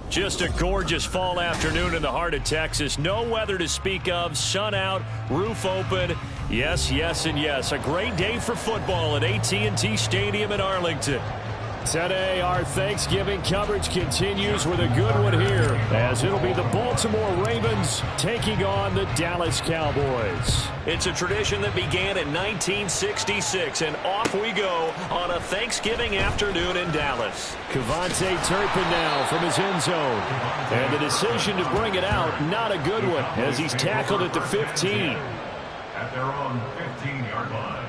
Just a gorgeous fall afternoon in the heart of Texas. No weather to speak of. Sun out, roof open. Yes, yes, and yes. A great day for football at AT&T Stadium in Arlington. Today, our Thanksgiving coverage continues with a good one here, as it'll be the Baltimore Ravens taking on the Dallas Cowboys. It's a tradition that began in 1966, and off we go on a Thanksgiving afternoon in Dallas. Cavante Turpin now from his end zone. And the decision to bring it out, not a good one, as he's tackled at the 15. At their own 15-yard line.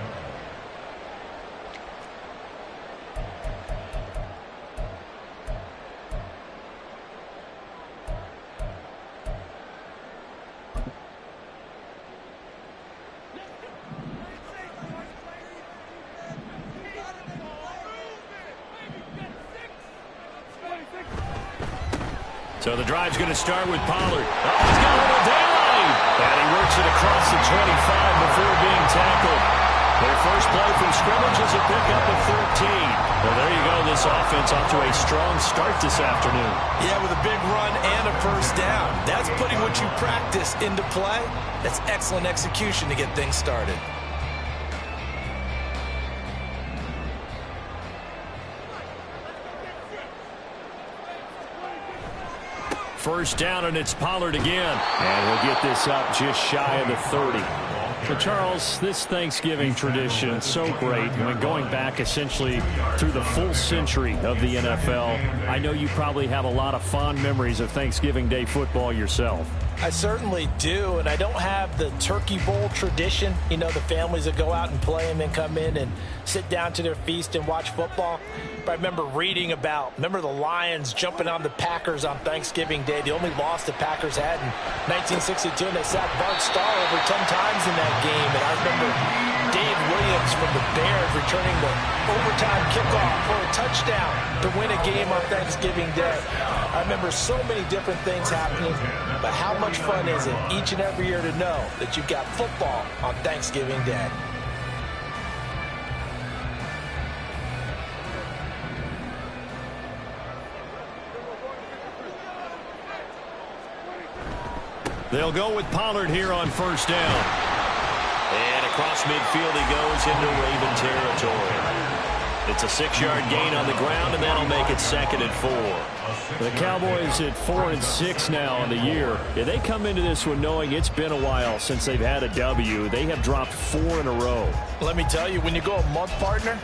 So the drive's going to start with Pollard. Oh, he's got a little daylight. And he works it across the 25 before being tackled. Their first play from scrimmage is a pickup of 13. Well, there you go. This offense off to a strong start this afternoon. Yeah, with a big run and a first down. That's putting what you practice into play. That's excellent execution to get things started. First down, and it's Pollard again. And he'll get this up just shy of the 30. So, Charles, this Thanksgiving tradition is so great. I mean, going back essentially through the full century of the NFL, I know you probably have a lot of fond memories of Thanksgiving Day football yourself. I certainly do, and I don't have the turkey bowl tradition. You know, the families that go out and play and then come in and sit down to their feast and watch football. But I remember reading remember the Lions jumping on the Packers on Thanksgiving Day. The only loss the Packers had in 1962, and they sacked Bart Starr over 10 times in that game. And I remember Dave Williams from the Bears returning the overtime kickoff for a touchdown to win a game on Thanksgiving Day. I remember so many different things happening, but how much fun is it each and every year to know that you've got football on Thanksgiving Day? They'll go with Pollard here on first down. And across midfield he goes into Raven territory. It's a 6-yard gain on the ground, and that'll make it 2nd and 4. The Cowboys at 4-6 now on the year. Yeah, they come into this one knowing it's been a while since they've had a W. They have dropped 4 in a row. Let me tell you, when you go a month, partner,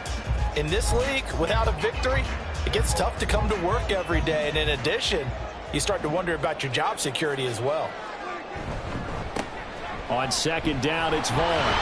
in this league without a victory, it gets tough to come to work every day. And in addition, you start to wonder about your job security as well. On second down, it's Vaughn.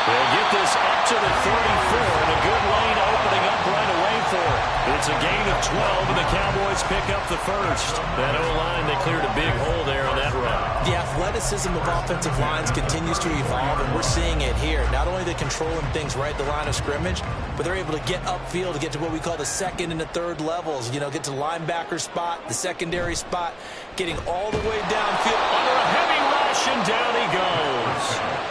They'll get this up to the 34, and a good lane opening up right away for it. It's a gain of 12, and the Cowboys pick up the first. That O-line, they cleared a big hole there on that run. The athleticism of offensive lines continues to evolve, and we're seeing it here. Not only are they controlling things right at the line of scrimmage, but they're able to get upfield to get to what we call the second and the third levels. You know, get to the linebacker spot, the secondary spot, getting all the way downfield under a heavy rush, and down he goes.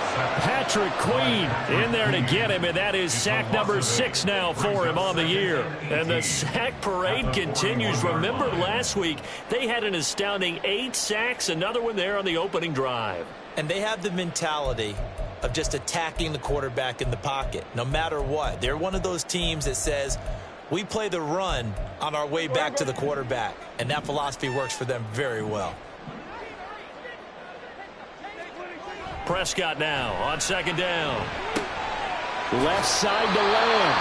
Patrick Queen in there to get him, and that is sack number 6 now for him on the year. And the sack parade continues. Remember last week, they had an astounding 8 sacks, another one there on the opening drive. And they have the mentality of just attacking the quarterback in the pocket, no matter what. They're one of those teams that says, we play the run on our way back to the quarterback, and that philosophy works for them very well. Prescott now on second down. Left side to Lamb.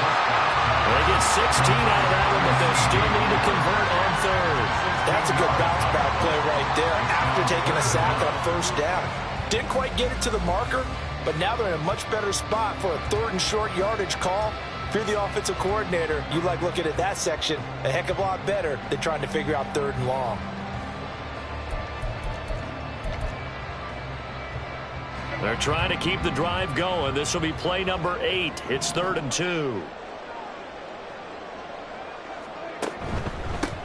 They get 16 out of that one, but they'll still need to convert on third. That's a good bounce back play right there after taking a sack on first down. Didn't quite get it to the marker, but now they're in a much better spot for a 3rd and short yardage call. If you're the offensive coordinator, you like looking at that section a heck of a lot better than trying to figure out 3rd and long. They're trying to keep the drive going. This will be play number 8. It's 3rd and 2.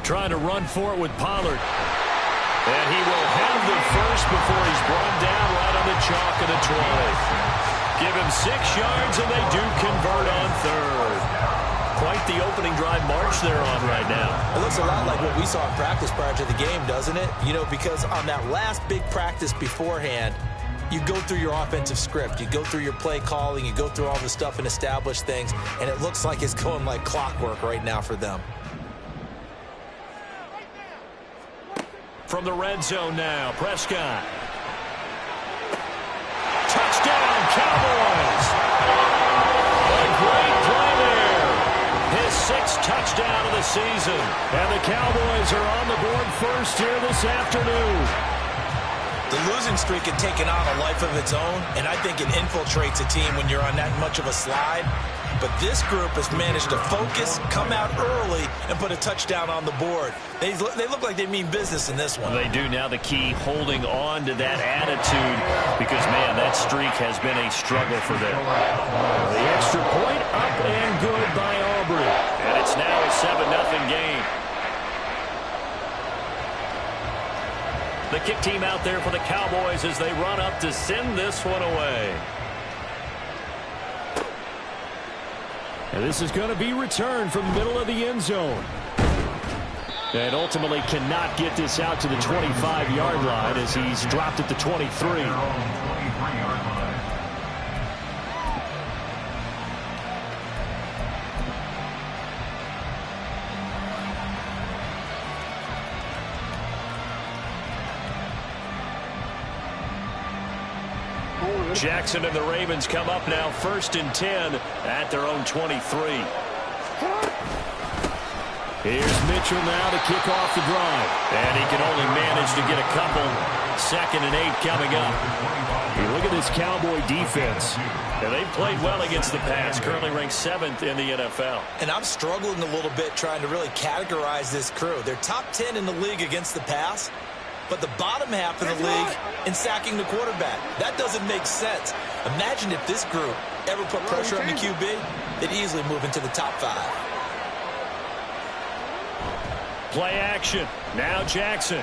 Trying to run for it with Pollard. And he will have the first before he's brought down right on the chalk of the 20. Give him 6 yards, and they do convert on third. Quite the opening drive march they're on right now. It looks a lot like what we saw in practice prior to the game, doesn't it? You know, because on that last big practice beforehand, you go through your offensive script. You go through your play calling. You go through all the stuff and establish things. And it looks like it's going like clockwork right now for them. From the red zone now, Prescott. Touchdown, Cowboys! A great play there. His 6th touchdown of the season. And the Cowboys are on the board first here this afternoon. The losing streak had taken on a life of its own, and I think it infiltrates a team when you're on that much of a slide. But this group has managed to focus, come out early, and put a touchdown on the board. They look like they mean business in this one. They do. Now the key, holding on to that attitude, because, man, that streak has been a struggle for them. The extra point up and good by Aubrey. And it's now a 7-0 game. The kick team out there for the Cowboys as they run up to send this one away. And this is going to be returned from the middle of the end zone. And ultimately cannot get this out to the 25-yard line as he's dropped at the 23. Jackson and the Ravens come up now 1st and 10 at their own 23. Here's Mitchell now to kick off the drive. And he can only manage to get a couple. 2nd and 8 coming up. You look at this Cowboy defense. And they've played well against the pass. Currently ranked 7th in the NFL. And I'm struggling a little bit trying to really categorize this crew. They're top 10 in the league against the pass, but the bottom half of the league in sacking the quarterback. That doesn't make sense. Imagine if this group ever put pressure on the QB, they'd easily move into the top 5. Play action. Now Jackson.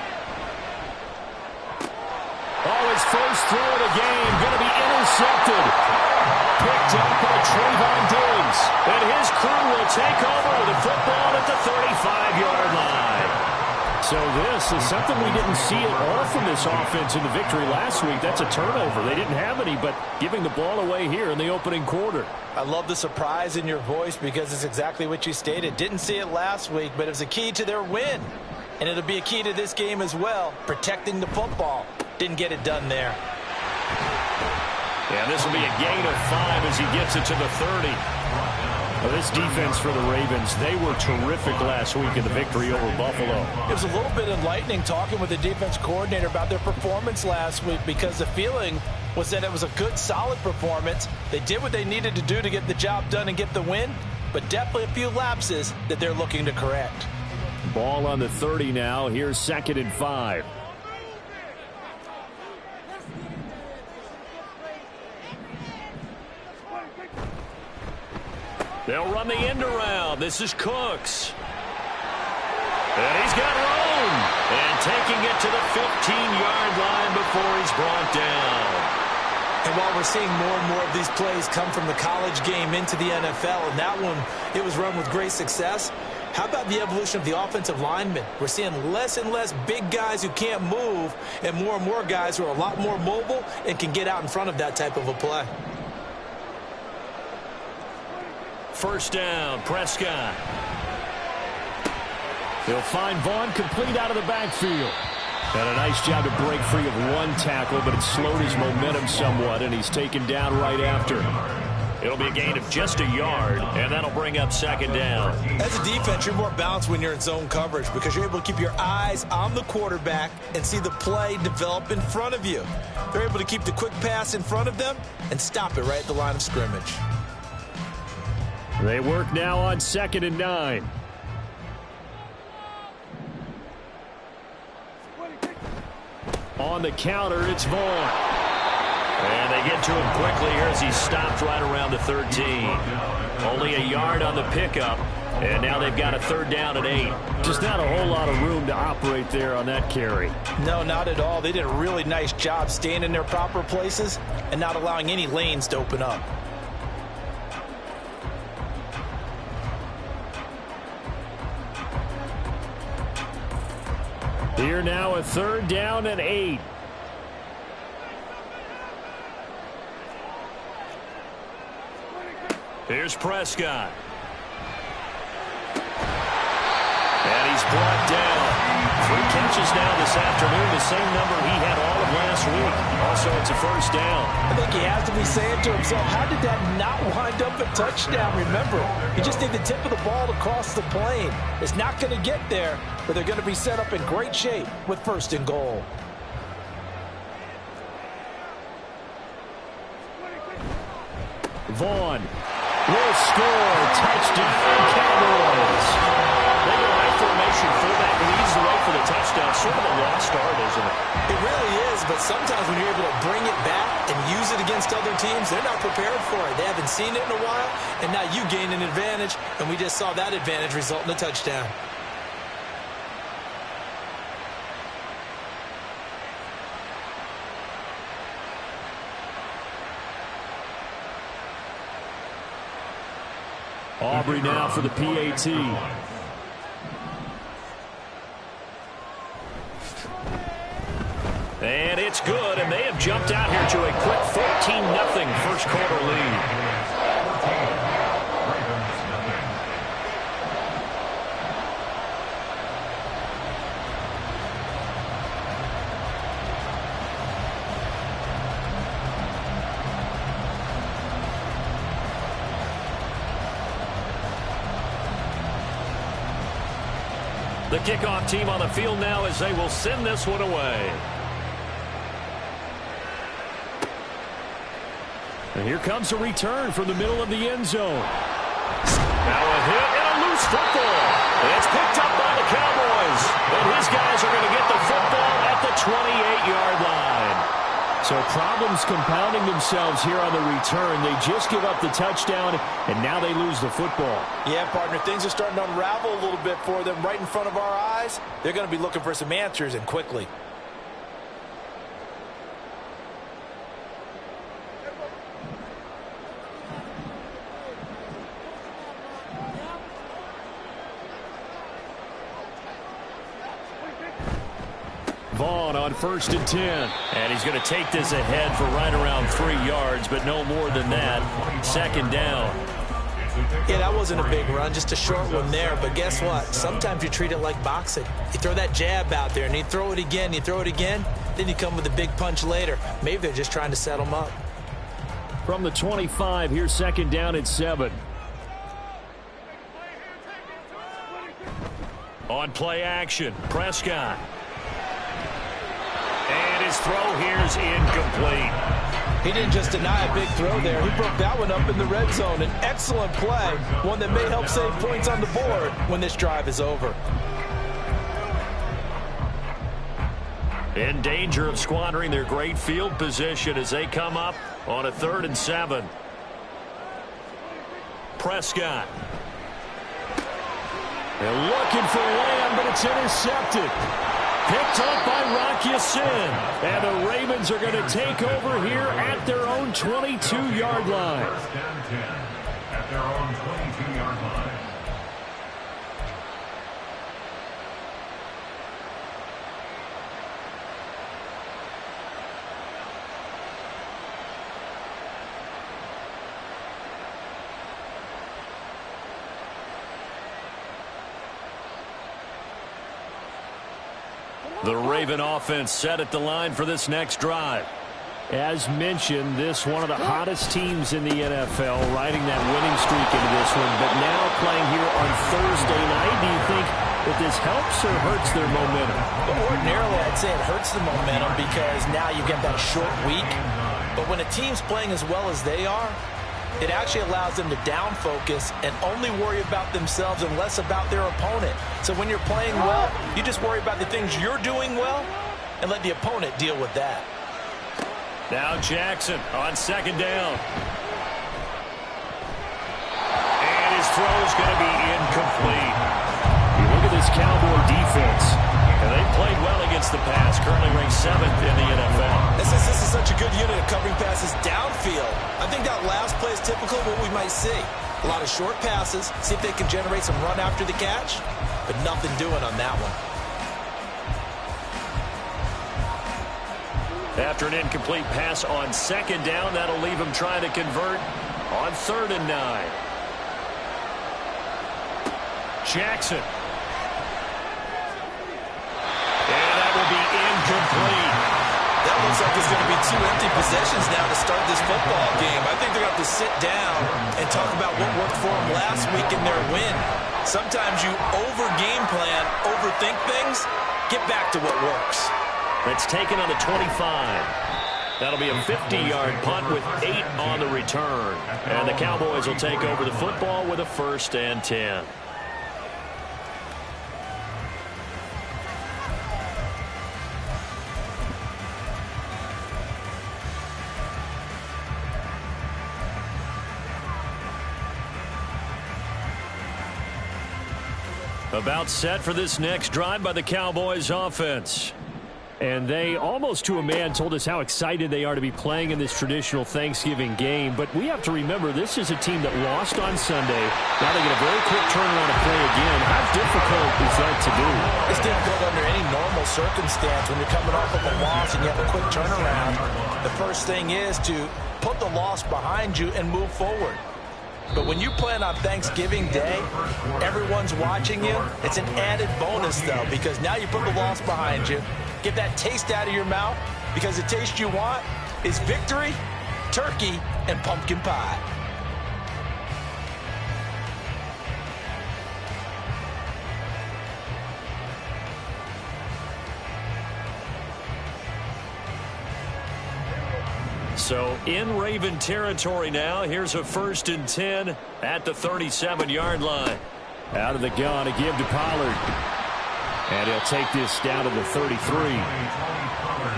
Oh, his first throw of the game going to be intercepted. Picked up by Trayvon Diggs. And his crew will take over with the football at the 35-yard line. So this is something we didn't see at all from this offense in the victory last week. That's a turnover. They didn't have any, but giving the ball away here in the opening quarter. I love the surprise in your voice because it's exactly what you stated. Didn't see it last week, but it was a key to their win. And it'll be a key to this game as well, protecting the football. Didn't get it done there. Yeah, this will be a gain of 5 as he gets it to the 30. Well, this defense for the Ravens, they were terrific last week in the victory over Buffalo. It was a little bit enlightening talking with the defense coordinator about their performance last week because the feeling was that it was a good, solid performance. They did what they needed to do to get the job done and get the win, but definitely a few lapses that they're looking to correct. Ball on the 30 now. Here's 2nd and 5. They'll run the end around. This is Cooks. And he's got room. And taking it to the 15-yard line before he's brought down. And while we're seeing more and more of these plays come from the college game into the NFL, and that one, it was run with great success, how about the evolution of the offensive linemen? We're seeing less and less big guys who can't move and more guys who are a lot more mobile and can get out in front of that type of a play. First down, Prescott. He'll find Vaughn complete out of the backfield. And a nice job to break free of one tackle, but it slowed his momentum somewhat, and he's taken down right after. It'll be a gain of just a yard, and that'll bring up 2nd down. As a defense, you're more balanced when you're in zone coverage because you're able to keep your eyes on the quarterback and see the play develop in front of you. They're able to keep the quick pass in front of them and stop it right at the line of scrimmage. They work now on 2nd and 9. On the counter, it's Vaughn. And they get to him quickly here as he's stopped right around the 13. Only a yard on the pickup, and now they've got a 3rd down and 8. Just not a whole lot of room to operate there on that carry. No, not at all. They did a really nice job staying in their proper places and not allowing any lanes to open up. Here now, a 3rd down and 8. Here's Prescott. And he's brought down. 3 catches now this afternoon, the same number he had all of last week. Also, it's a 1st down. I think he has to be saying to himself, how did that not wind up a touchdown? Remember, you just need the tip of the ball to cross the plane. It's not going to get there, but they're going to be set up in great shape with 1st and goal. Vaughn will score. Touchdown, Cowboys. They go high formation. Fullback leads the way for the touchdown. Sort of a lost art, isn't it? It really is, but sometimes when you're able to bring it back and use it against other teams, they're not prepared for it. They haven't seen it in a while, and now you gain an advantage, and we just saw that advantage result in a touchdown. Aubrey now for the PAT. And it's good, and they have jumped out here to a quick 14-0 first quarter lead. The kickoff team on the field now as they will send this one away. And here comes a return from the middle of the end zone. Now a hit and a loose football. It's picked up by the Cowboys. And his guys are going to get the football at the 28-yard line. So problems compounding themselves here on the return. They just give up the touchdown, and now they lose the football. Yeah, partner, things are starting to unravel a little bit for them right in front of our eyes. They're going to be looking for some answers, and quickly. Vaughn on 1st and 10. And he's going to take this ahead for right around 3 yards, but no more than that. 2nd down. Yeah, that wasn't a big run, just a short one there. But guess what? Sometimes you treat it like boxing. You throw that jab out there, and you throw it again, then you come with a big punch later. Maybe they're just trying to set them up. From the 25, here's 2nd down and 7. On play action, Prescott. And his throw here's incomplete. He didn't just deny a big throw there. He broke that one up in the red zone. An excellent play, one that may help save points on the board when this drive is over. In danger of squandering their great field position as they come up on a 3rd and 7. Prescott. They're looking for Lamb, but it's intercepted. Picked up by Rocky Sin. And the Ravens are going to take over here at their own 22-yard line. At their own 22-yard line. The Raven offense set at the line for this next drive. As mentioned, this one of the hottest teams in the NFL, riding that winning streak into this one, but now playing here on Thursday night. Do you think that this helps or hurts their momentum? Well, ordinarily, I'd say it hurts the momentum because now you get that short week. But when a team's playing as well as they are, it actually allows them to down focus and only worry about themselves and less about their opponent. So when you're playing well, you just worry about the things you're doing well and let the opponent deal with that. Now Jackson on 2nd down. And his throw is going to be incomplete. You look at this Cowboy defense. And they played well against the pass, currently ranked 7th in the NFL. This is such a good unit of covering passes downfield. I think that last play is typical of what we might see. A lot of short passes, see if they can generate some run after the catch, but nothing doing on that one. After an incomplete pass on second down, that'll leave him trying to convert on 3rd and 9. Jackson. And that will be incomplete. That looks like it's going to be 2 empty possessions now to start this football game. I think they're going to have to sit down and talk about what worked for them last week in their win. Sometimes you over-game plan, overthink things. Get back to what works. That's taken on the 25. That'll be a 50-yard punt with 8 on the return. And the Cowboys will take over the football with a 1st and 10. About set for this next drive by the Cowboys offense. And they, almost to a man, told us how excited they are to be playing in this traditional Thanksgiving game. But we have to remember, this is a team that lost on Sunday. Now they get a very quick turnaround to play again. How difficult is that to do? It's difficult under any normal circumstance when you're coming off of a loss and you have a quick turnaround. The first thing is to put the loss behind you and move forward. But when you plan on Thanksgiving Day, everyone's watching you. It's an added bonus, though, because now you put the loss behind you. Get that taste out of your mouth, because the taste you want is victory, turkey, and pumpkin pie. So in Raven territory now. Here's a 1st and 10 at the 37-yard line. Out of the gun to give to Pollard. And he'll take this down to the 33.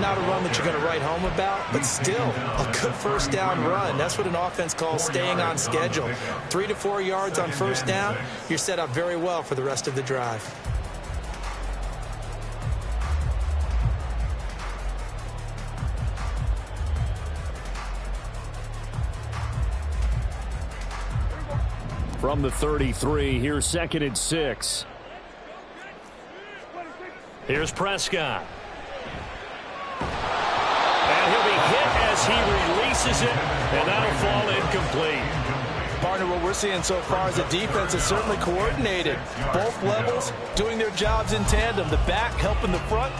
Not a run that you're going to write home about, but still a good 1st down run. That's what an offense calls staying on schedule. 3 to 4 yards on 1st down. You're set up very well for the rest of the drive. From the 33, here's 2nd and 6. Here's Prescott. And he'll be hit as he releases it, and that'll fall incomplete. Partner, what we're seeing so far is the defense is certainly coordinated. Both levels doing their jobs in tandem. The back helping the front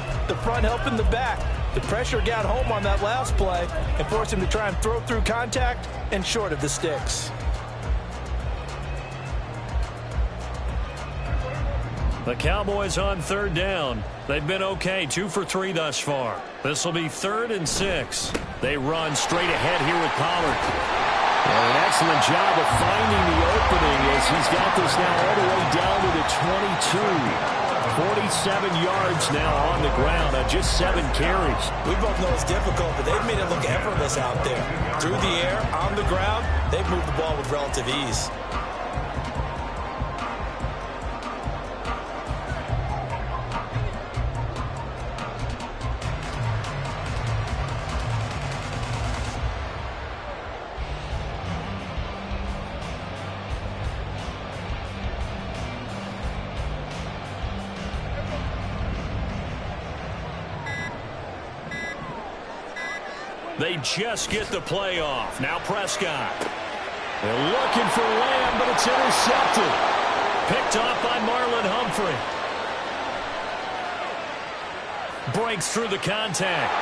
helping the back. The pressure got home on that last play and forced him to try and throw through contact and short of the sticks. The Cowboys on 3rd down. They've been okay, 2 for 3 thus far. This will be 3rd and 6. They run straight ahead here with Pollard. And an excellent job of finding the opening as he's got this now all the way down to the 22. 47 yards now on the ground on just 7 carries. We both know it's difficult, but they've made it look effortless out there. Through the air, on the ground, they've moved the ball with relative ease. They just get the play off. Now Prescott. They're looking for Lamb, but it's intercepted. Picked off by Marlon Humphrey. Breaks through the contact.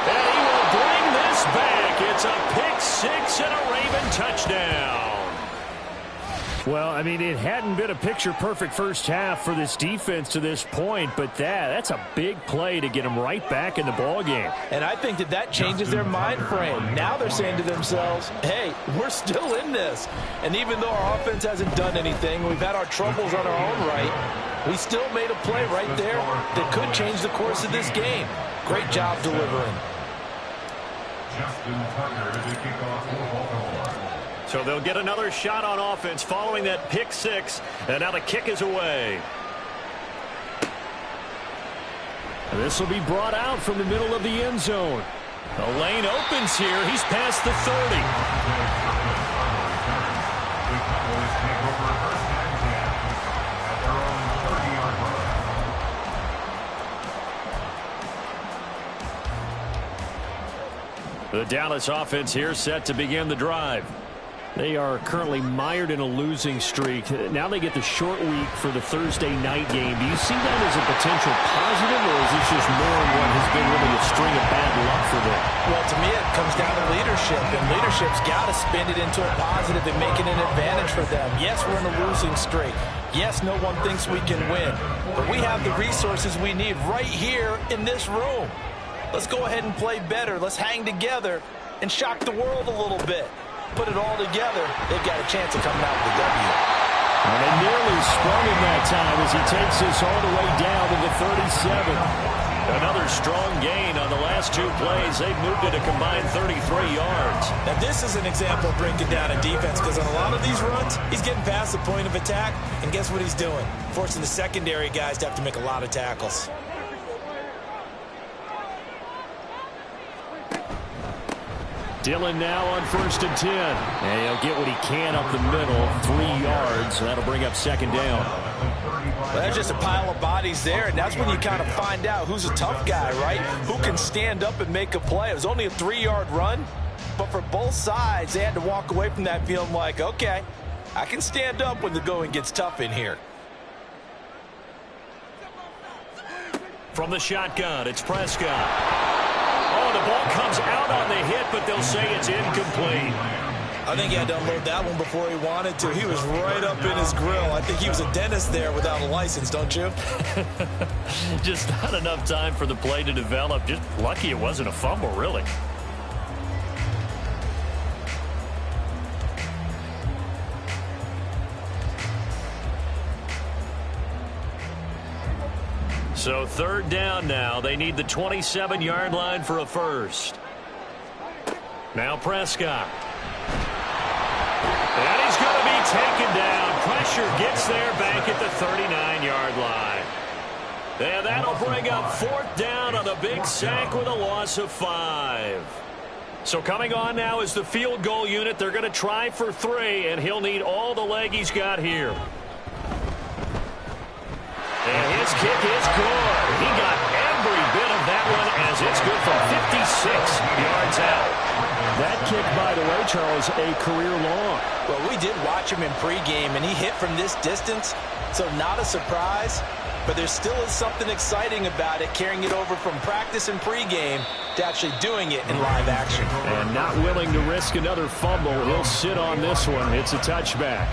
And he will bring this back. It's a pick 6 and a Raven touchdown. Well, I mean, it hadn't been a picture-perfect first half for this defense to this point, but that's a big play to get them right back in the ballgame. And I think that changes their mind frame. Now they're saying to themselves, hey, we're still in this. And even though our offense hasn't done anything, we've had our troubles on our own right, we still made a play right there that could change the course of this game. Great job delivering. Justin Tucker to kick off for Baltimore. So they'll get another shot on offense following that pick 6. And now the kick is away. This will be brought out from the middle of the end zone. The lane opens here. He's past the 30. The Dallas offense here set to begin the drive. They are currently mired in a losing streak. Now they get the short week for the Thursday night game. Do you see that as a potential positive, or is this just more of what has been really a string of bad luck for them? Well, to me, it comes down to leadership, and leadership's got to spin it into a positive and make it an advantage for them. Yes, we're in a losing streak. Yes, no one thinks we can win, but we have the resources we need right here in this room. Let's go ahead and play better. Let's hang together and shock the world a little bit. Put it all together, they've got a chance of coming out with a W. And they nearly sprung him that time as he takes this all the way down to the 37. Another strong gain on the last 2 plays. They've moved it a combined 33 yards. Now, this is an example of breaking down a defense, because on a lot of these runs, he's getting past the point of attack, and guess what he's doing? Forcing the secondary guys to have to make a lot of tackles. Dillon now on 1st and 10. And he'll get what he can up the middle, 3 yards. That'll bring up 2nd down. Well, there's just a pile of bodies there, and that's when you kind of find out who's a tough guy, right? Who can stand up and make a play. It was only a 3-yard run, but for both sides, they had to walk away from that feeling like, okay, I can stand up when the going gets tough in here. From the shotgun, it's Prescott. Oh, the ball comes out on the hit, but they'll say it's incomplete. I think he had to unload that one before he wanted to. He was right up in his grill. I think he was a dentist there without a license, don't you? Just not enough time for the play to develop. Just lucky it wasn't a fumble, really. So 3rd down now. They need the 27-yard line for a first. Now Prescott. And he's going to be taken down. Pressure gets there back at the 39-yard line. And that'll bring up 4th down on a big sack with a loss of 5. So coming on now is the field goal unit. They're going to try for 3, and he'll need all the leg he's got here. And his kick is good. He got every bit of that one as it's good from 56 yards out. That kick, by the way, Charles, a career long. Well, we did watch him in pregame, and he hit from this distance, so not a surprise. But there still is something exciting about it, carrying it over from practice and pregame to actually doing it in live action. And not willing to risk another fumble. He'll sit on this one. It's a touchback.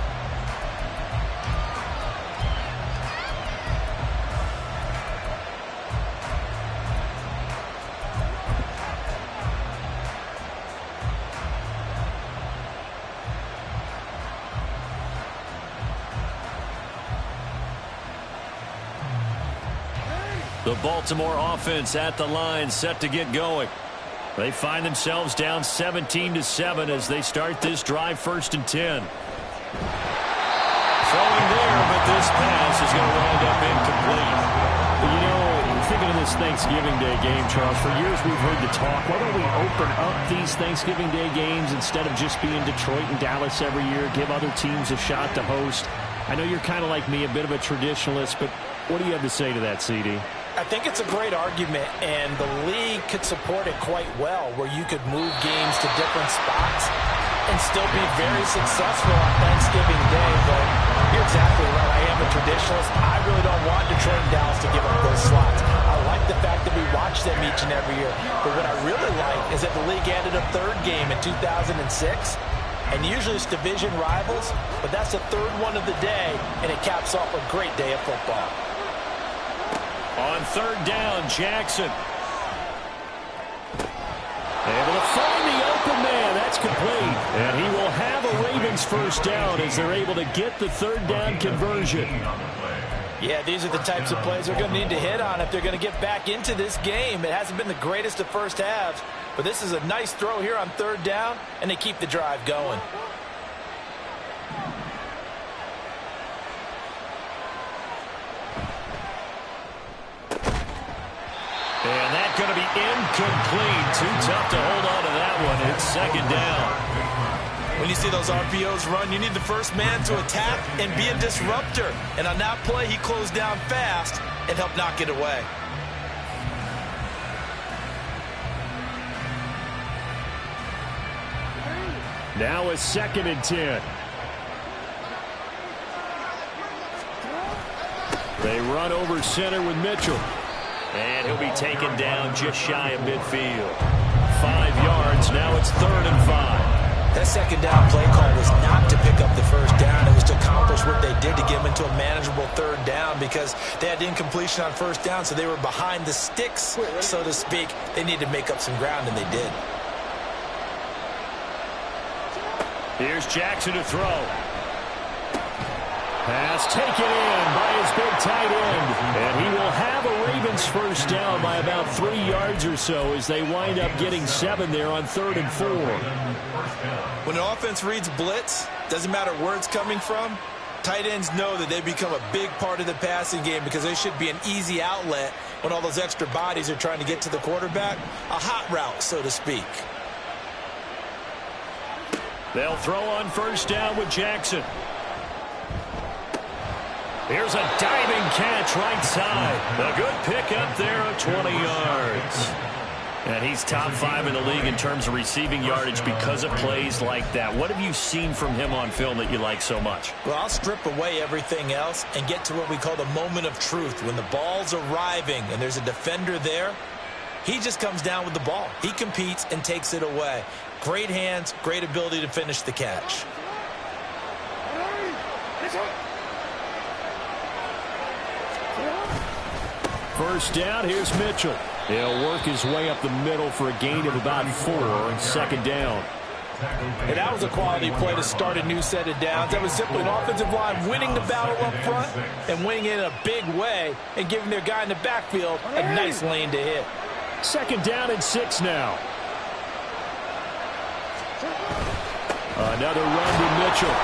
The Baltimore offense at the line, set to get going. They find themselves down 17-7 as they start this drive, 1st and 10. Throwing there, but this pass is going to wind up incomplete. You know, thinking of this Thanksgiving Day game, Charles, for years we've heard the talk, why don't we open up these Thanksgiving Day games instead of just being Detroit and Dallas every year, give other teams a shot to host? I know you're kind of like me, a bit of a traditionalist, but what do you have to say to that, CD? I think it's a great argument, and the league could support it quite well, where you could move games to different spots and still be very successful on Thanksgiving Day. But you're exactly right. I am a traditionalist. I really don't want Detroit and Dallas to give up those slots. I like the fact that we watch them each and every year. But what I really like is that the league added a 3rd game in 2006. And usually it's division rivals, but that's the 3rd one of the day, and it caps off a great day of football. On 3rd down, Jackson. Able to find the open man. That's complete. And he will have a Ravens 1st down as they're able to get the 3rd down conversion. Yeah, these are the types of plays they're going to need to hit on if they're going to get back into this game. It hasn't been the greatest of first halves, but this is a nice throw here on 3rd down, and they keep the drive going. And that's going to be incomplete. Too tough to hold on to that one. It's 2nd down. When you see those RPOs run, you need the first man to attack and be a disruptor. And on that play, he closed down fast and helped knock it away. Now a 2nd and 10. They run over center with Mitchell. And he'll be taken down just shy of midfield. 5 yards. Now it's 3rd and 5. That second down play call was not to pick up the first down. It was to accomplish what they did to get them into a manageable 3rd down because they had incompletion on 1st down, so they were behind the sticks, so to speak. They needed to make up some ground, and they did. Here's Jackson to throw. Pass taken in by his big tight end. And he will have a Ravens first down by about 3 yards or so as they wind up getting 7 there on 3rd and 4. When an offense reads blitz, doesn't matter where it's coming from, tight ends know that they become a big part of the passing game because they should be an easy outlet when all those extra bodies are trying to get to the quarterback. A hot route, so to speak. They'll throw on first down with Jackson. Here's a diving catch right side. A good pickup there of 20 yards. And he's top 5 in the league in terms of receiving yardage because of plays like that. What have you seen from him on film that you like so much? Well, I'll strip away everything else and get to what we call the moment of truth. When the ball's arriving and there's a defender there, he just comes down with the ball. He competes and takes it away. Great hands, great ability to finish the catch. First down, here's Mitchell. He'll work his way up the middle for a gain of about 4 on 2nd down. And that was a quality play to start a new set of downs. That was simply an offensive line winning the battle up front and winning it in a big way and giving their guy in the backfield a nice lane to hit. 2nd down and 6 now. Another run to Mitchell.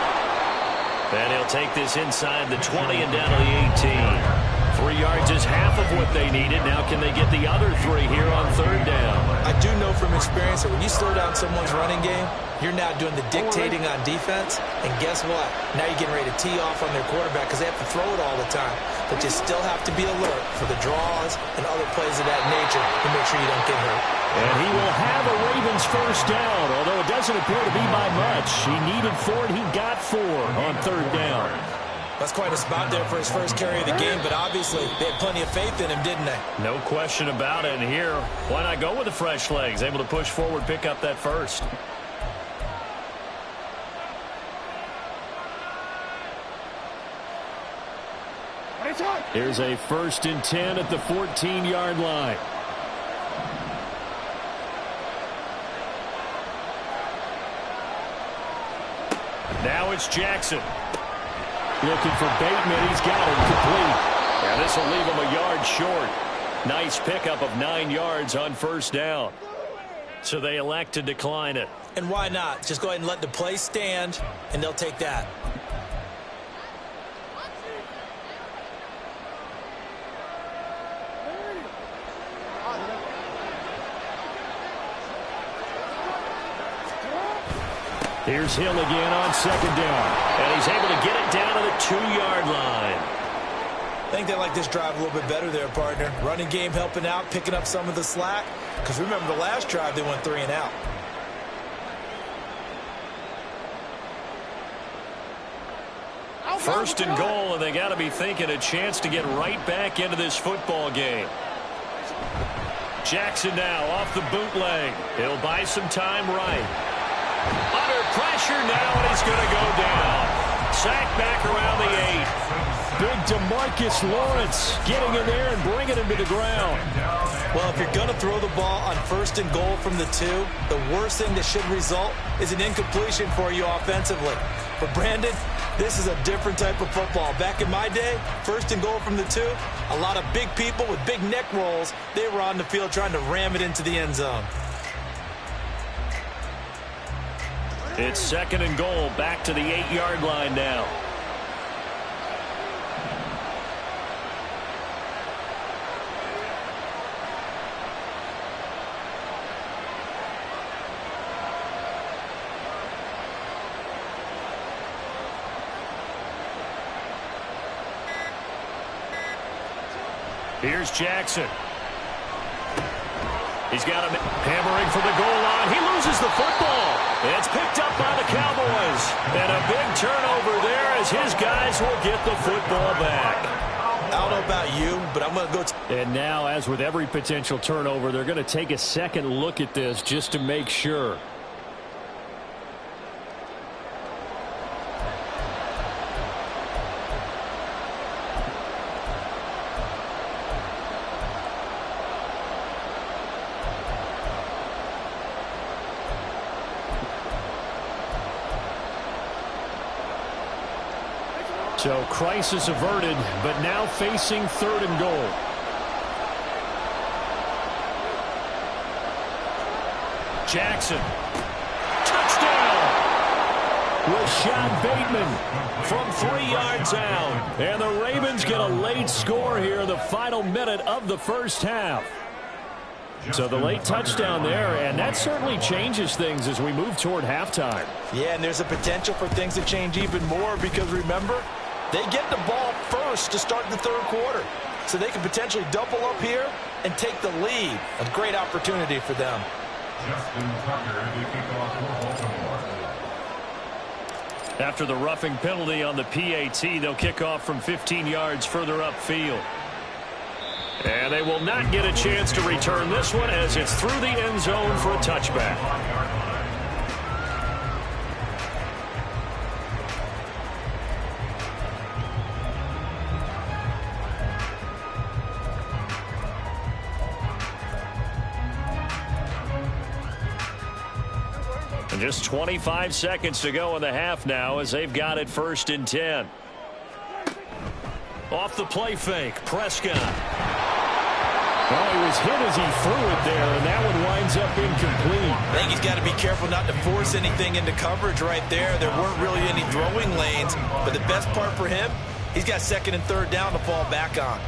And he'll take this inside the 20 and down to the 18. 3 yards is half of what they needed. Now can they get the other 3 here on 3rd down? I do know from experience that when you slow down someone's running game, you're now doing the dictating on defense. And guess what? Now you're getting ready to tee off on their quarterback because they have to throw it all the time. But you still have to be alert for the draws and other plays of that nature to make sure you don't get hurt. And he will have a Ravens first down, although it doesn't appear to be by much. He needed 4, and he got 4 on 3rd down. That's quite a spot there for his first carry of the game, but obviously they had plenty of faith in him, didn't they? No question about it. And here, why not go with the fresh legs? Able to push forward, pick up that first. Here's a 1st and 10 at the 14-yard line. Now it's Jackson. Looking for Bateman. He's got it complete. And this will leave him a yard short. Nice pickup of 9 yards on first down. So they elect to decline it. And why not? Just go ahead and let the play stand, and they'll take that. Here's Hill again on 2nd down. And he's able to get it down to the 2-yard line. I think they like this drive a little bit better there, partner. Running game helping out, picking up some of the slack. Because remember the last drive, they went 3 and out. First and goal, and they got to be thinking a chance to get right back into this football game. Jackson now off the bootleg. He'll buy some time right. Under pressure now, and he's going to go down. Sacked back around the 8. Big DeMarcus Lawrence getting in there and bringing him to the ground. Well, if you're going to throw the ball on 1st and goal from the 2, the worst thing that should result is an incompletion for you offensively. But Brandon, this is a different type of football. Back in my day, 1st and goal from the 2, a lot of big people with big neck rolls, they were on the field trying to ram it into the end zone. It's 2nd and goal, back to the 8-yard line now. Here's Jackson. He's got him hammering for the goal line. He loses the football. It's picked up by the Cowboys. And a big turnover there as his guys will get the football back. I don't know about you, but I'm going to go. And now, as with every potential turnover, they're going to take a second look at this just to make sure. So crisis averted, but now facing 3rd and goal. Jackson. Touchdown! Rashad Bateman from 3 yards out. And the Ravens get a late score here in the final minute of the first half. So the late touchdown there, and that certainly changes things as we move toward halftime. Yeah, and there's a potential for things to change even more because, remember, they get the ball first to start the 3rd quarter. So they can potentially double up here and take the lead. A great opportunity for them. After the roughing penalty on the PAT, they'll kick off from 15 yards further upfield. And they will not get a chance to return this one as it's through the end zone for a touchback. And just 25 seconds to go in the half now as they've got it 1st and 10. Off the play fake, Prescott. Well, he was hit as he threw it there, and that one winds up incomplete. I think he's got to be careful not to force anything into coverage right there. There weren't really any throwing lanes, but the best part for him, he's got 2nd and 3rd down to fall back on.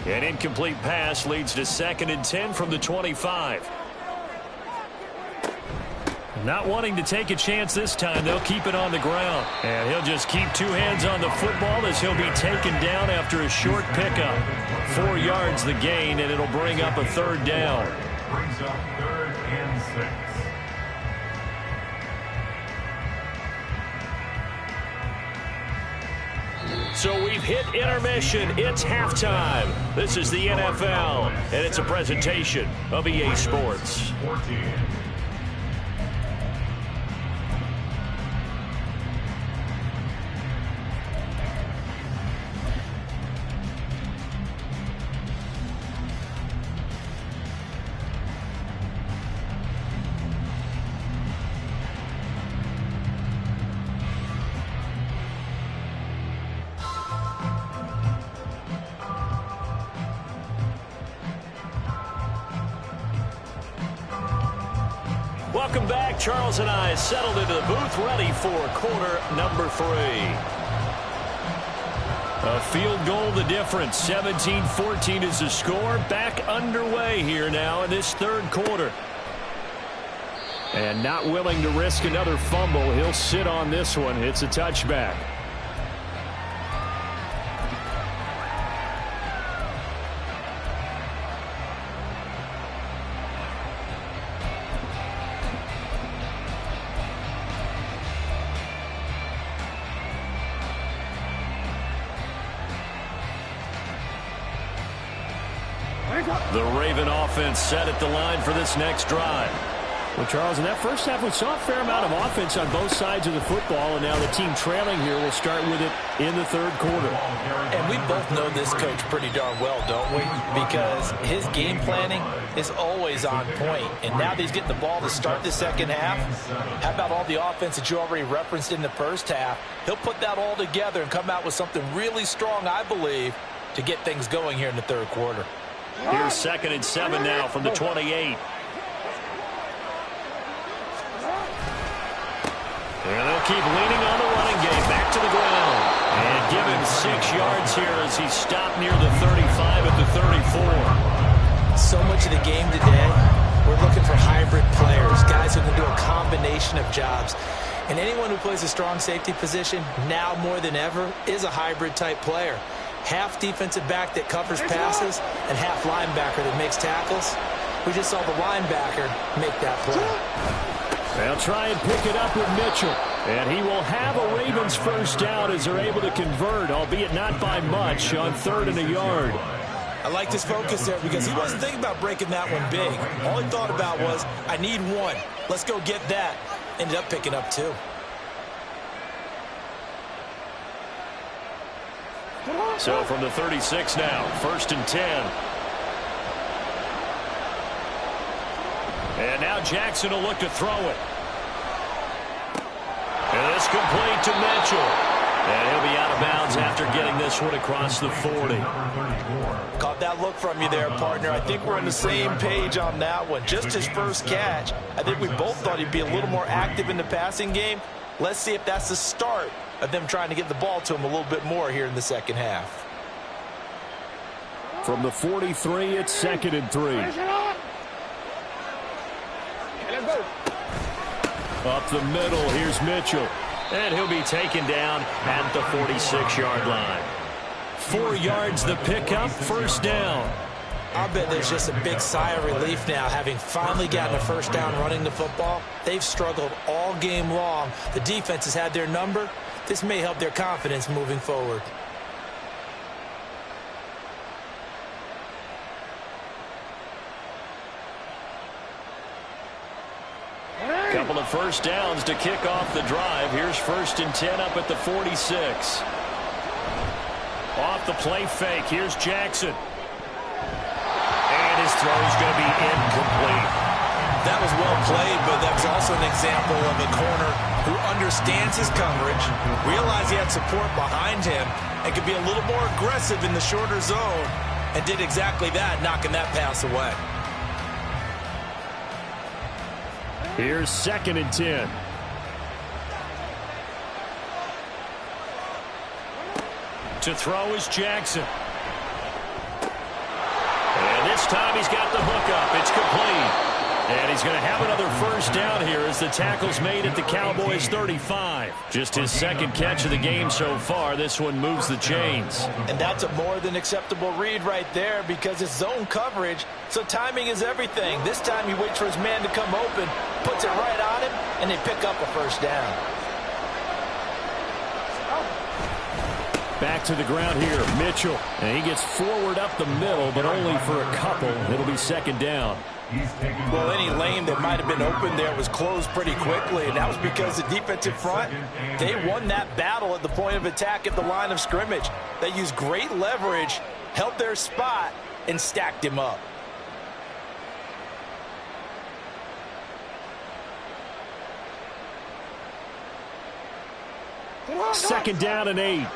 An incomplete pass leads to 2nd and 10 from the 25. Not wanting to take a chance this time, they'll keep it on the ground. And he'll just keep 2 hands on the football as he'll be taken down after a short pickup. 4 yards the gain, and it'll bring up a 3rd down. Brings up 3rd and 6. So we've hit intermission. It's halftime. This is the NFL, and it's a presentation of EA Sports. 14. Welcome back. Charles and I settled into the booth, ready for quarter number 3. A field goal the difference. 17-14 is the score. Back underway here now in this 3rd quarter. And not willing to risk another fumble. He'll sit on this one. It's a touchback. The Raven offense set at the line for this next drive. Well, Charles, in that first half, we saw a fair amount of offense on both sides of the football, and now the team trailing here will start with it in the 3rd quarter. And we both know this coach pretty darn well, don't we? Because his game planning is always on point. And now that he's getting the ball to start the 2nd half, how about all the offense that you already referenced in the first half? He'll put that all together and come out with something really strong, I believe, to get things going here in the 3rd quarter. Here's 2nd and 7 now from the 28. And they'll keep leaning on the running game. Back to the ground. And give him 6 yards here as he's stopped near the 35 at the 34. So much of the game today, we're looking for hybrid players, guys who can do a combination of jobs. And anyone who plays a strong safety position, now more than ever, is a hybrid-type player. Half defensive back that covers passes and half linebacker that makes tackles. We just saw the linebacker make that play. They'll try and pick it up with Mitchell. And he will have a Ravens first down as they're able to convert, albeit not by much, on 3rd and a yard. I liked his focus there because he wasn't thinking about breaking that one big. All he thought about was, I need one. Let's go get that. Ended up picking up 2. So from the 36 now, 1st and 10. And now Jackson will look to throw it. And this complete to Mitchell. And he'll be out of bounds after getting this one across the 40. Caught that look from you there, partner. I think we're on the same page on that one. Just his first catch. I think we both thought he'd be a little more active in the passing game. Let's see if that's the start of them trying to get the ball to him a little bit more here in the second half. From the 43, it's 2nd and 3. Up the middle, here's Mitchell. And he'll be taken down at the 46-yard line. 4 yards the pickup, first down. I bet there's just a big sigh of relief now, having finally gotten a first down running the football. They've struggled all game long. The defense has had their number. This may help their confidence moving forward. Couple of first downs to kick off the drive. Here's 1st and 10 up at the 46. Off the play fake. Here's Jackson. And his throw's going to be incomplete. That was well played, but that was also an example of a corner who understands his coverage, realized he had support behind him, and could be a little more aggressive in the shorter zone, and did exactly that, knocking that pass away. Here's 2nd and 10. To throw is Jackson. And this time he's got the hook up. It's complete. And he's going to have another first down here as the tackle's made at the Cowboys 35. Just his 2nd catch of the game so far. This one moves the chains. And that's a more than acceptable read right there because it's zone coverage, so timing is everything. This time he waits for his man to come open, puts it right on him, and they pick up a first down. Back to the ground here, Mitchell. And he gets forward up the middle, but only for a couple. It'll be 2nd down. Well, any lane that might have been open there was closed pretty quickly, and that was because the defensive front, they won that battle at the point of attack at the line of scrimmage. They used great leverage, held their spot, and stacked him up. Second down and 8.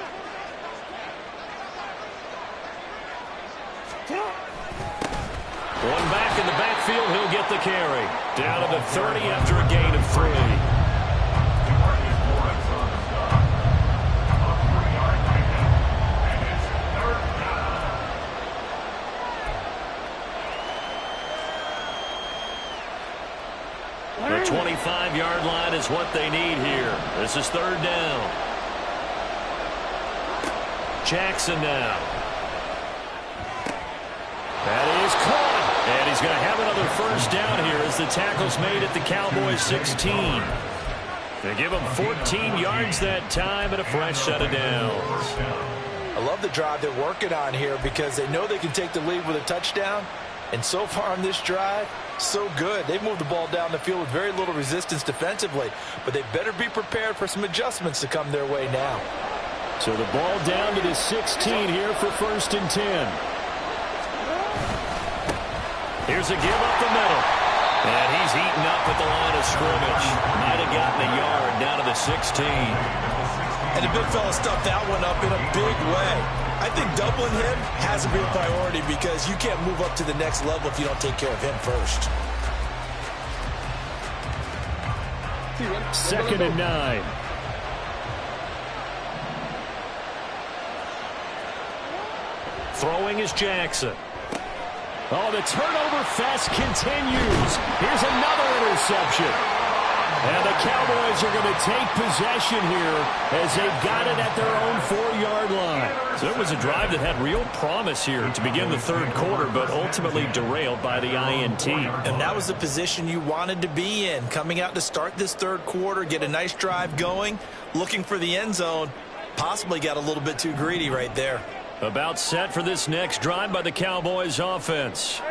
One back in the backfield, he'll get the carry. Down to the 30 after a gain of 3. The 25-yard line is what they need here. This is 3rd down. Jackson now. That is caught. And he's going to have another first down here as the tackle's made at the Cowboys 16. They give him 14 yards that time and a fresh set of downs. I love the drive they're working on here because they know they can take the lead with a touchdown. And so far on this drive, so good. They've moved the ball down the field with very little resistance defensively. But they better be prepared for some adjustments to come their way now. So the ball down to the 16 here for 1st and 10. Here's a give up the middle. And he's eaten up at the line of scrimmage. Might have gotten a yard down to the 16. And the big fella stuffed that one up in a big way. I think doubling him has to be a priority because you can't move up to the next level if you don't take care of him first. 2nd and 9. Throwing is Jackson. Oh, the turnover fest continues. Here's another interception. And the Cowboys are going to take possession here as they've got it at their own 4-yard line. So it was a drive that had real promise here to begin the third quarter, but ultimately derailed by the INT. And that was the position you wanted to be in. Coming out to start this third quarter, get a nice drive going, looking for the end zone. Possibly got a little bit too greedy right there. About set for this next drive by the Cowboys offense.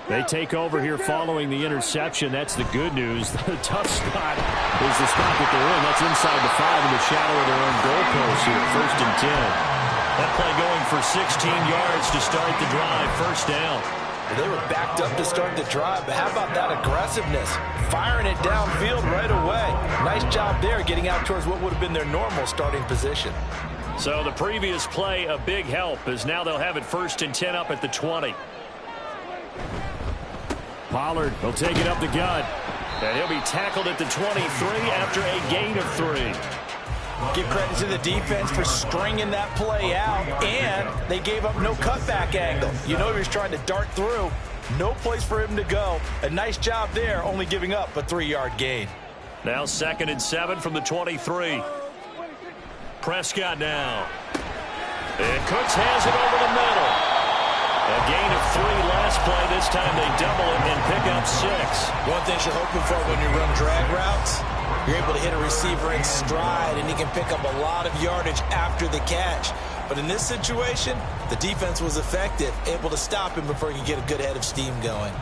They take over here following the interception. That's the good news. The tough spot is the spot that they're in. That's inside the 5 in the shadow of their own goalpost here. 1st and 10. That play going for 16 yards to start the drive. 1st down. They were backed up to start the drive, but how about that aggressiveness? Firing it downfield right away. Nice job there getting out towards what would have been their normal starting position. So the previous play, a big help, as now they'll have it 1st and 10 up at the 20. Pollard will take it up the gut. And he'll be tackled at the 23 after a gain of 3. Give credit to the defense for stringing that play out, and they gave up no cutback angle. You know he was trying to dart through. No place for him to go. A nice job there, only giving up a 3-yard gain. Now 2nd and 7 from the 23. Prescott now. And Cooks has it over the middle. A gain of 3 last play. This time they double it and pick up 6. One thing you're hoping for when you run drag routes, you're able to hit a receiver in stride, and he can pick up a lot of yardage after the catch. But in this situation, the defense was effective, able to stop him before he could get a good head of steam going.